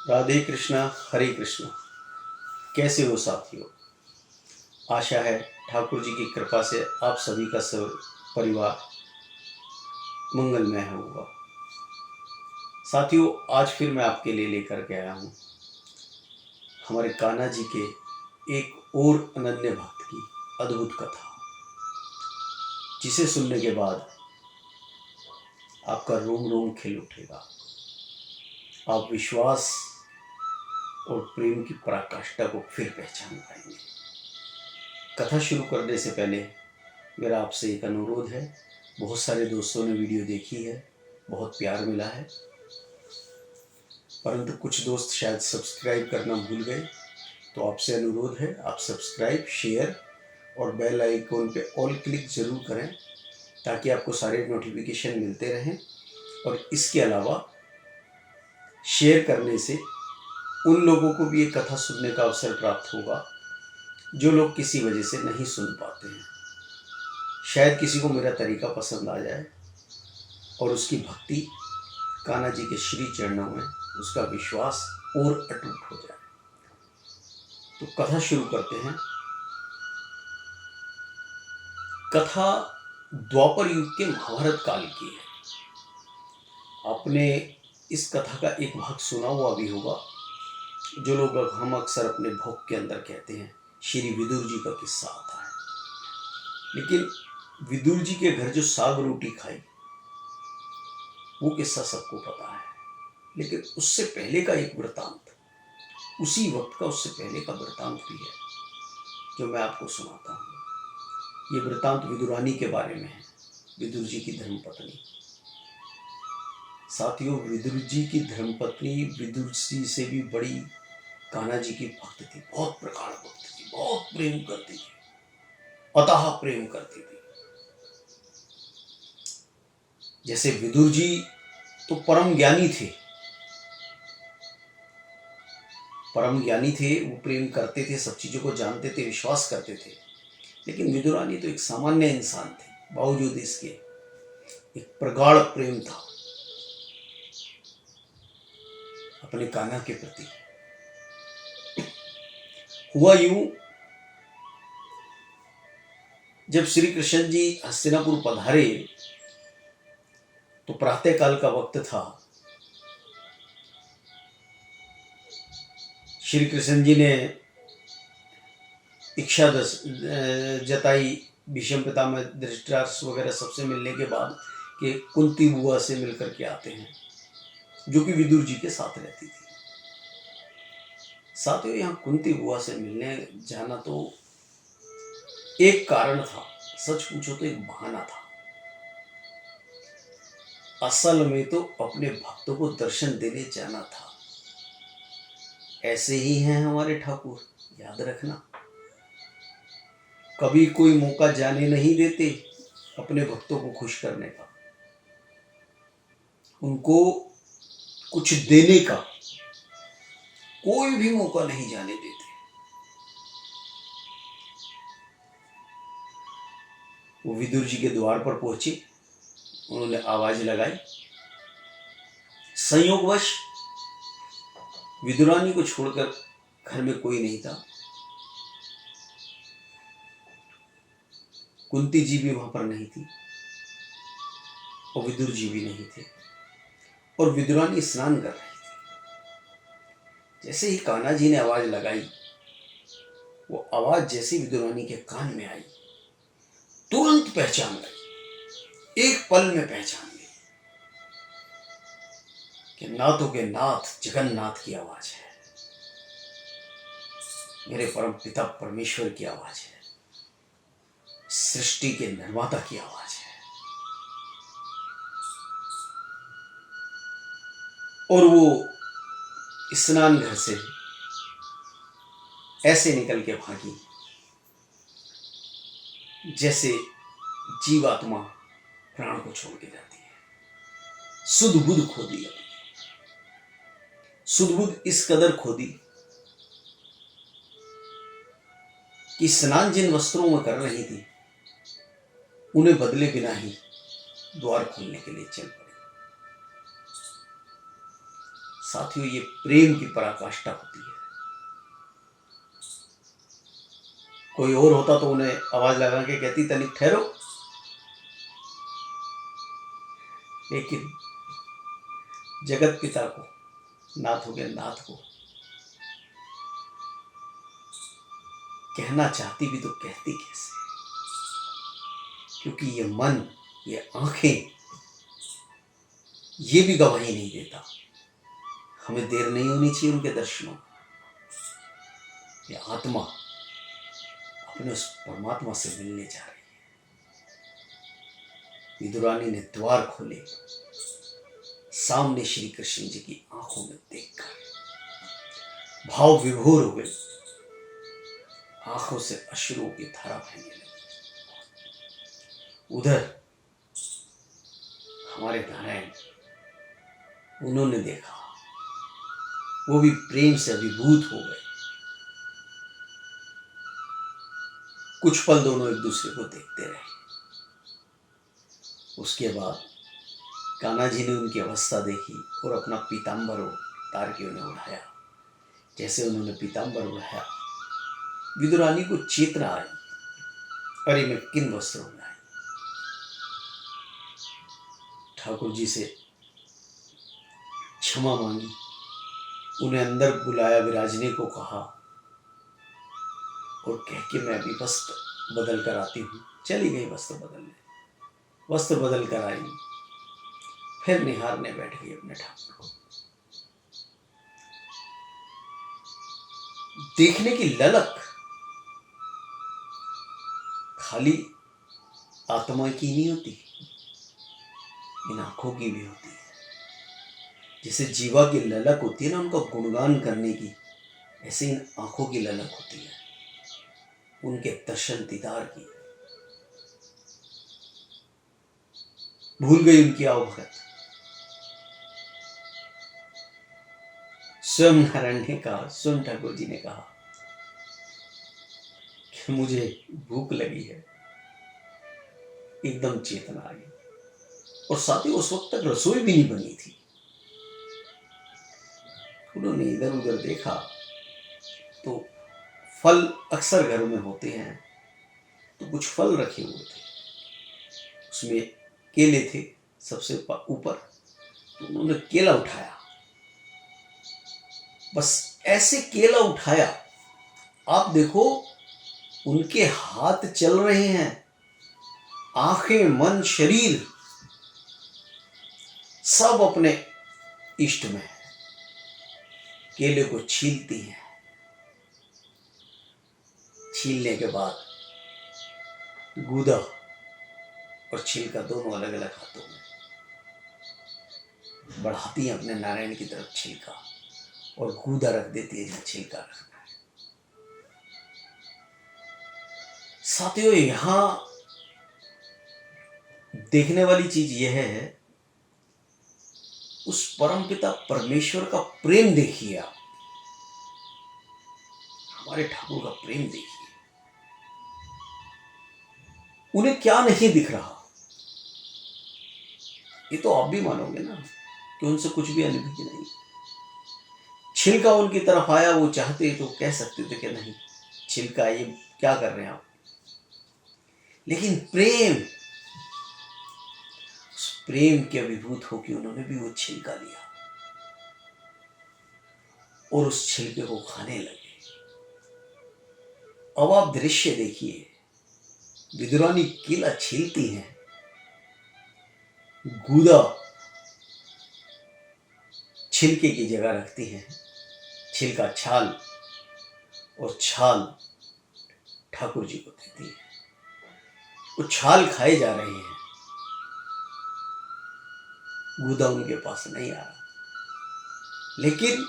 राधे कृष्णा हरे कृष्णा। कैसे हो साथियों? आशा है ठाकुर जी की कृपा से आप सभी का सब परिवार मंगलमय होगा। साथियों, आज फिर मैं आपके लिए लेकर के आया हूँ हमारे कान्हा जी के एक और अनन्य भक्त की अद्भुत कथा, जिसे सुनने के बाद आपका रोम रोम खिल उठेगा। आप विश्वास और प्रेम की पराकाष्ठा को फिर पहचान पाएंगे। कथा शुरू करने से पहले मेरा आपसे एक अनुरोध है। बहुत सारे दोस्तों ने वीडियो देखी है, बहुत प्यार मिला है, परंतु कुछ दोस्त शायद सब्सक्राइब करना भूल गए। तो आपसे अनुरोध है, आप सब्सक्राइब, शेयर और बेल आइकॉन पे ऑल क्लिक ज़रूर करें, ताकि आपको सारे नोटिफिकेशन मिलते रहें। और इसके अलावा शेयर करने से उन लोगों को भी ये कथा सुनने का अवसर प्राप्त होगा जो लोग किसी वजह से नहीं सुन पाते हैं। शायद किसी को मेरा तरीका पसंद आ जाए और उसकी भक्ति कान्हा जी के श्री चरणों में उसका विश्वास और अटूट हो जाए। तो कथा शुरू करते हैं। कथा द्वापर युग के महाभारत काल की है। आपने इस कथा का एक भाग सुना हुआ भी होगा, जो लोग हम अक्सर अपने भोग के अंदर कहते हैं। श्री विदुर जी का किस्सा आता है। लेकिन विदुर जी के घर जो साग रोटी खाई, वो किस्सा सबको पता है। लेकिन उससे पहले का एक वृतांत, उसी वक्त का उससे पहले का वृतांत भी है, जो मैं आपको सुनाता हूँ। ये वृतांत विदुरानी के बारे में है, विदुर जी की धर्मपत्नी। साथियों, विदुर जी की धर्मपत्नी विदुर जी से भी बड़ी कान्हा जी की भक्त थी। बहुत प्रगाढ़ भक्त थी, बहुत प्रेम करती थी, अतः प्रेम करती थी। जैसे विदुर जी तो परम ज्ञानी थे, वो प्रेम करते थे, सब चीजों को जानते थे, विश्वास करते थे। लेकिन विदुरानी तो एक सामान्य इंसान थे, बावजूद इसके एक प्रगाढ़ प्रेम था अपने कान्हा के प्रति। हुआ यूं, जब श्री कृष्ण जी हस्तिनापुर पधारे तो प्रातः काल का वक्त था। श्री कृष्ण जी ने इच्छा जताई भीष्म पितामह, धृतराष्ट्र वगैरह सबसे मिलने के बाद कि कुंती बुआ से मिलकर के आते हैं, जो कि विदुर जी के साथ रहती थी। साथियों, यहाँ कुंती बुआ से मिलने जाना तो एक कारण था, सच पूछो तो एक बहाना था। असल में तो अपने भक्तों को दर्शन देने जाना था। ऐसे ही हैं हमारे ठाकुर, याद रखना। कभी कोई मौका जाने नहीं देते अपने भक्तों को खुश करने का, उनको कुछ देने का कोई भी मौका नहीं जाने देते। वो विदुर जी के द्वार पर पहुंचे, उन्होंने आवाज लगाई। संयोगवश विदुरानी को छोड़कर घर में कोई नहीं था। कुंती जी भी वहां पर नहीं थी और विदुर जी भी नहीं थे, और विदुरानी स्नान कर रही थी। जैसे ही कान्हा जी ने आवाज लगाई, वो आवाज जैसे विदुरानी के कान में आई, तुरंत पहचान गई, एक पल में पहचान गई कि नाथों के नाथ जगन्नाथ की आवाज है, मेरे परम पिता परमेश्वर की आवाज है, सृष्टि के निर्माता की आवाज है। और वो स्नान घर से ऐसे निकल के भागी जैसे जीवात्मा प्राण को छोड़ के जाती है। सुध बुध खो दी, सुध बुध इस कदर खो दी कि स्नान जिन वस्त्रों में कर रही थी, उन्हें बदले बिना ही द्वार खोलने के लिए चल पड़ी। साथियों, ये प्रेम की पराकाष्ठा होती है। कोई और होता तो उन्हें आवाज लगा के कहती तनिक ठहरो, लेकिन जगत पिता को, नाथों के नाथ को कहना चाहती भी तो कहती कैसे, क्योंकि ये मन, ये आंखें, ये भी गवाही नहीं देता। हमें देर नहीं होनी चाहिए उनके दर्शनों में। ये आत्मा अपने उस परमात्मा से मिलने जा रही है। विदुरानी ने द्वार खोले, सामने श्री कृष्ण जी की आंखों में देखकर भाव विभोर हो गए, आंखों से अश्रुओं की धारा बहने लगी। उधर हमारे नारायण, उन्होंने देखा, वो भी प्रेम से अभिभूत हो गए। कुछ पल दोनों एक दूसरे को देखते रहे। उसके बाद कान्हा जी ने उनकी अवस्था देखी और अपना पीताम्बर उतार के उन्हें उठाया। जैसे उन्होंने पीताम्बर उठाया, विदुरानी को चेतना आई, अरे मैं किन वस्त्रों में आई। ठाकुर जी से क्षमा मांगी, उन्हें अंदर बुलाया, विराजने को कहा और कह के मैं अभी वस्त्र बदल कर आती हूँ। चली गई वस्त्र बदलने, वस्त्र बदल कर आई, फिर निहारने बैठ गई अपने ठाकुर को। देखने की ललक खाली आत्मा की नहीं होती, इन आंखों की भी होती है। जैसे जीवा की ललक होती है ना उनका गुणगान करने की, ऐसे इन आंखों की ललक होती है उनके दर्शन दीदार की। भूल गई उनकी आवभगत। स्वयं नारायण ने कहा, स्वयं ठाकुर जी ने कहा कि मुझे भूख लगी है। एकदम चेतना आ गई, और साथ ही उस वक्त तक रसोई भी नहीं बनी थी। उन्होंने इधर उधर देखा तो फल अक्सर घरों में होते हैं, तो कुछ फल रखे हुए थे, उसमें केले थे सबसे ऊपर। तो उन्होंने केला उठाया, बस ऐसे केला उठाया, आप देखो उनके हाथ चल रहे हैं, आंखें, मन, शरीर सब अपने इष्ट में है। केले को छीलती हैं, छीलने के बाद गूदा और छिलका दोनों अलग अलग हाथों में बढ़ाती हैं अपने नारायण की तरफ छिलका, और गूदा रख देती है जहां छिलका रखना है। साथियों, यहां देखने वाली चीज यह है, उस परमपिता परमेश्वर का प्रेम देखिए आप, हमारे ठाकुर का प्रेम देखिए। उन्हें क्या नहीं दिख रहा, ये तो आप भी मानोगे ना कि उनसे कुछ भी अनुभूति नहीं। छिलका उनकी तरफ आया, वो चाहते तो कह सकते थे कि नहीं छिलका, ये क्या कर रहे हैं आप, लेकिन प्रेम, उस प्रेम के अभिभूत होकर उन्होंने भी वो छिलका लिया और उस छिलके को खाने लगे। अब आप दृश्य देखिए, विदुरानी केला छीलती हैं, गूदा छिलके की जगह रखती हैं, छिलका छाल, और छाल ठाकुर जी को देती है। वो छाल खाए जा रहे हैं, गूदा उनके पास नहीं आ रहा, लेकिन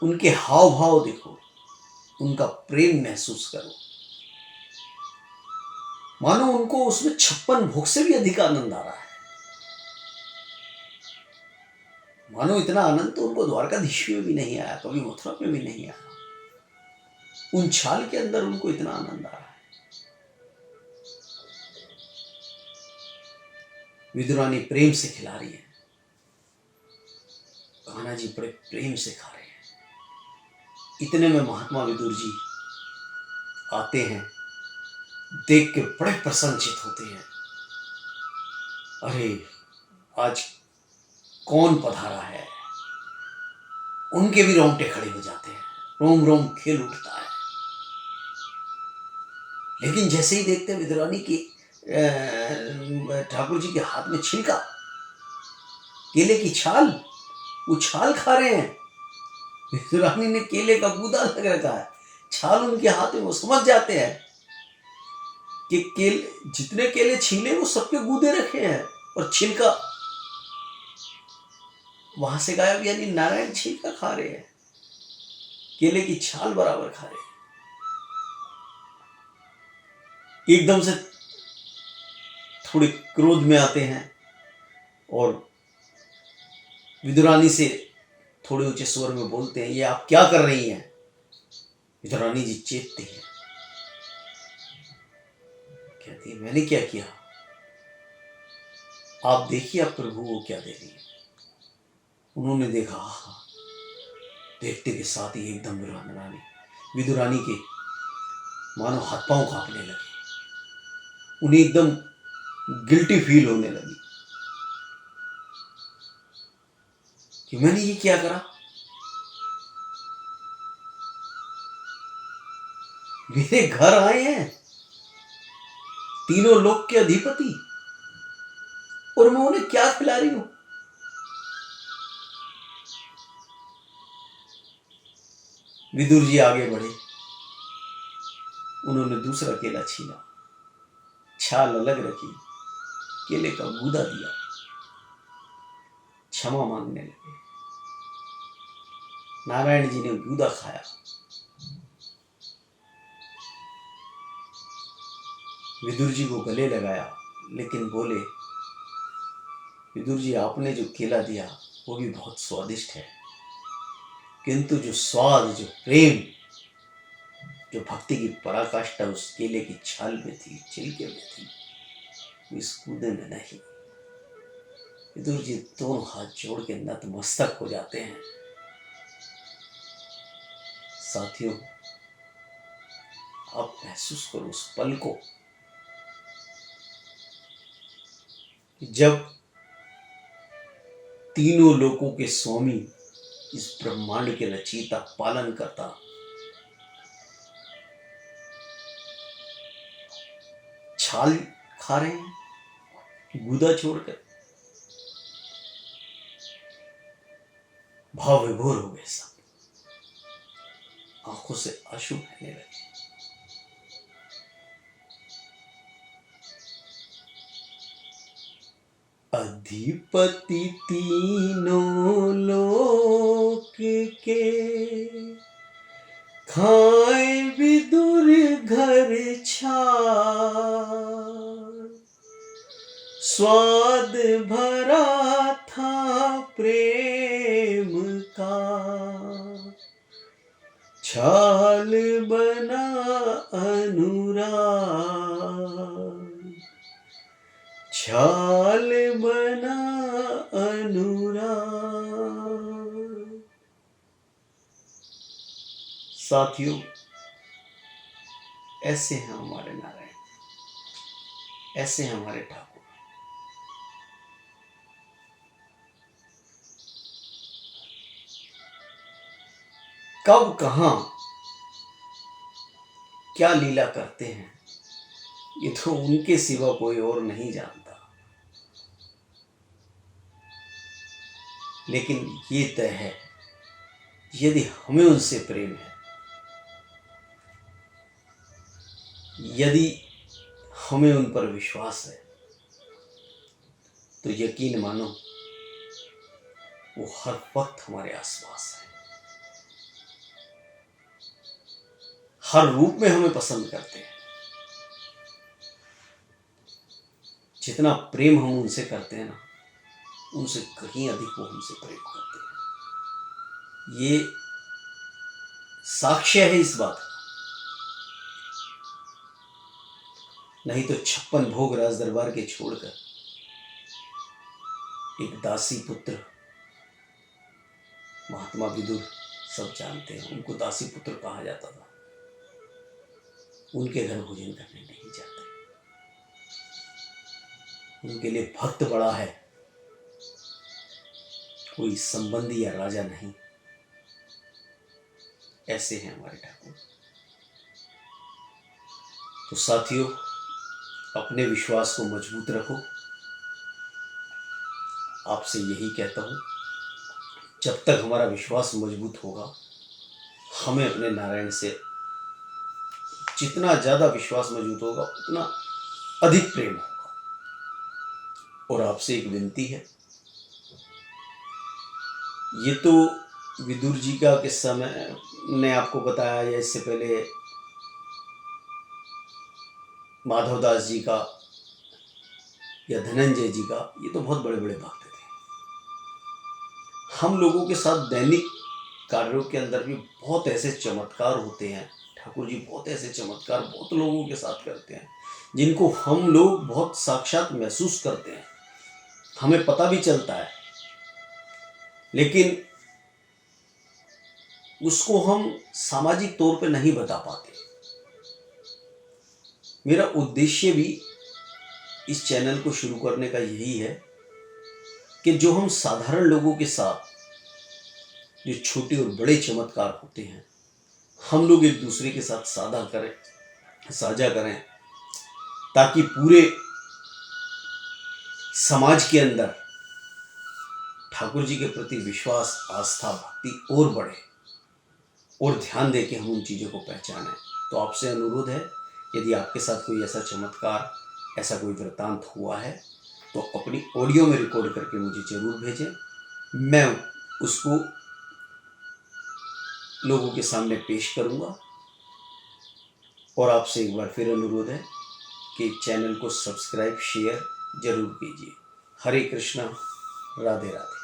उनके हाव भाव देखो, उनका प्रेम महसूस करो, मानो उनको उसमें 56 भोग से भी अधिक आनंद आ रहा है। मानो इतना आनंद तो उनको द्वारकाधीश में भी नहीं आया, कभी मथुरा में भी नहीं आया। उन छाल के अंदर उनको इतना आनंद आ रहा है। विदुरानी प्रेम से खिला रही है, कान्हा जी बड़े प्रेम से खा रहे हैं। इतने में महात्मा विदुर जी आते हैं, देख के बड़े प्रसन्नचित होते हैं। अरे आज कौन पधारा है। उनके भी रोंगटे खड़े हो जाते हैं, रोम रोम खेल उठता है। लेकिन जैसे ही देखते हैं विदुरानी की ठाकुर जी के हाथ में छिलका, केले की छाल, वो छाल खा रहे हैं। विदुरानी ने केले का गूदा लग रखा है, छाल उनके हाथ में, वो समझ जाते हैं कि केले, जितने केले छीले वो सबके गूदे रखे हैं और छिलका वहां से गायब। यानी नारायण छिलका खा रहे हैं, केले की छाल बराबर खा रहे हैं। एकदम से थोड़े क्रोध में आते हैं और विदुरानी से थोड़े ऊंचे स्वर में बोलते हैं, ये आप क्या कर रही हैं। विदुरानी जी चेतती हैं, कहती है मैंने क्या किया, आप देखिए आप प्रभु वो क्या दे रही है। उन्होंने देखा, देखते के साथ ही एकदम विदुरानी के मानो हाथ पांव कांपने लगे, उन्हें एकदम गिल्टी फील होने लगी कि मैंने ये क्या करा। मेरे घर आए हैं तीनों लोक के अधिपति और मैं उन्हें क्या खिला रही हूं। विदुर जी आगे बढ़े, उन्होंने दूसरा केला छीना, छाल अलग रखी, केले का गूदा दिया, क्षमा मांगने लगे। नारायण जी ने गूदा खाया, विदुर जी को गले लगाया, लेकिन बोले विदुर जी आपने जो केला दिया वो भी बहुत स्वादिष्ट है, किंतु जो स्वाद, जो प्रेम, जो भक्ति की पराकाष्ठा उस केले की छाल में थी, छिलके में थी, वो इस कूदे में नहीं। विदुर जी दोनों हाथ जोड़ के नतमस्तक हो जाते हैं। साथियों, आप महसूस करो उस पल को, जब तीनों लोकों के स्वामी, इस ब्रह्मांड के रचयिता, पालन करता, छाल खा रहे हैं गूदा छोड़कर, भाव विभोर हो गए सब, आंखों से आंसू बहने लगे। अधिपति तीनों लोक के, खाए विदुर घर छाल, स्वाद भरा था प्रेम का, छाल बना अनुराग, छाल बना अनुराग। साथियों, ऐसे हैं हमारे नारायण, ऐसे हैं हमारे ठाकुर। कब कहां क्या लीला करते हैं ये तो उनके सिवा कोई और नहीं जानता, लेकिन ये तय है, यदि हमें उनसे प्रेम है, यदि हमें उन पर विश्वास है, तो यकीन मानो वो हर वक्त हमारे आसपास है, हर रूप में हमें पसंद करते हैं। जितना प्रेम हम उनसे करते हैं ना, उनसे कहीं अधिक वो हमसे प्रेम करते हैं। ये साक्ष्य है इस बात का। नहीं तो 56 भोग राज दरबार के छोड़कर एक दासी पुत्र महात्मा विदुर सब जानते हैं, उनको दासी पुत्र कहा जाता था। उनके घर भोजन करने नहीं जाते, उनके लिए भक्त बड़ा है, कोई संबंधी या राजा नहीं। ऐसे हैं हमारे ठाकुर। तो साथियों, अपने विश्वास को मजबूत रखो। आपसे यही कहता हूं, जब तक हमारा विश्वास मजबूत होगा, हमें अपने नारायण से जितना ज्यादा विश्वास मजबूत होगा उतना अधिक प्रेम होगा। और आपसे एक विनती है, ये तो विदुर जी का किस्सा मैंने आपको बताया, या इससे पहले माधवदास जी का या धनंजय जी का, ये तो बहुत बड़े बड़े भक्त थे। हम लोगों के साथ दैनिक कार्यों के अंदर भी बहुत ऐसे चमत्कार होते हैं। ठाकुर जी बहुत ऐसे चमत्कार बहुत लोगों के साथ करते हैं, जिनको हम लोग बहुत साक्षात महसूस करते हैं, हमें पता भी चलता है, लेकिन उसको हम सामाजिक तौर पे नहीं बता पाते। मेरा उद्देश्य भी इस चैनल को शुरू करने का यही है कि जो हम साधारण लोगों के साथ जो छोटे और बड़े चमत्कार होते हैं, हम लोग एक दूसरे के साथ साझा करें, ताकि पूरे समाज के अंदर ठाकुर जी के प्रति विश्वास, आस्था, भक्ति और बढ़े, और ध्यान दे के हम उन चीज़ों को पहचानें। तो आपसे अनुरोध है, यदि आपके साथ कोई ऐसा चमत्कार, ऐसा कोई वृत्तांत हुआ है, तो अपनी ऑडियो में रिकॉर्ड करके मुझे जरूर भेजें। मैं उसको लोगों के सामने पेश करूंगा। और आपसे एक बार फिर अनुरोध है कि चैनल को सब्सक्राइब, शेयर जरूर कीजिए। हरे कृष्णा, राधे राधे।